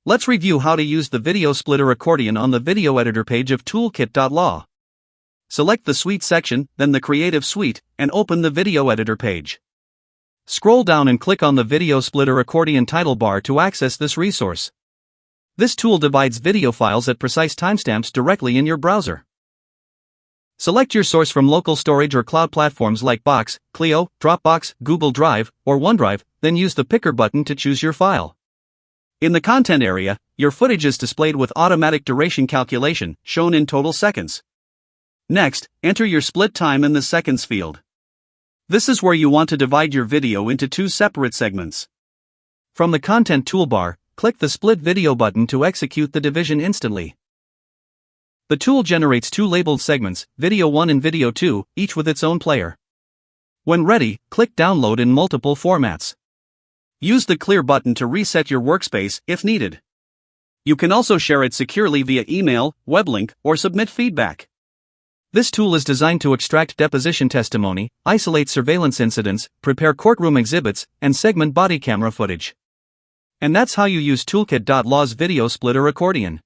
Let's review how to use the video splitter accordion on the video editor page of Toolkit.law. Select the Suite section, then the Creative Suite, and open the video editor page. Scroll down and click on the Video Splitter Accordion title bar to access this resource. This tool divides video files at precise timestamps directly in your browser. Select your source from local storage or cloud platforms like Box, Clio, Dropbox, Google Drive, or OneDrive, then use the picker button to choose your file. In the content area, your footage is displayed with automatic duration calculation, shown in total seconds. Next, enter your split time in the seconds field. This is where you want to divide your video into two separate segments. From the content toolbar, click the split video button to execute the division instantly. The tool generates two labeled segments, Video 1 and Video 2, each with its own player. When ready, click Download in multiple formats. Use the Clear button to reset your workspace if needed. You can also share it securely via email, web link, or submit feedback. This tool is designed to extract deposition testimony, isolate surveillance incidents, prepare courtroom exhibits, and segment body camera footage. And that's how you use Toolkit.law's video splitter accordion.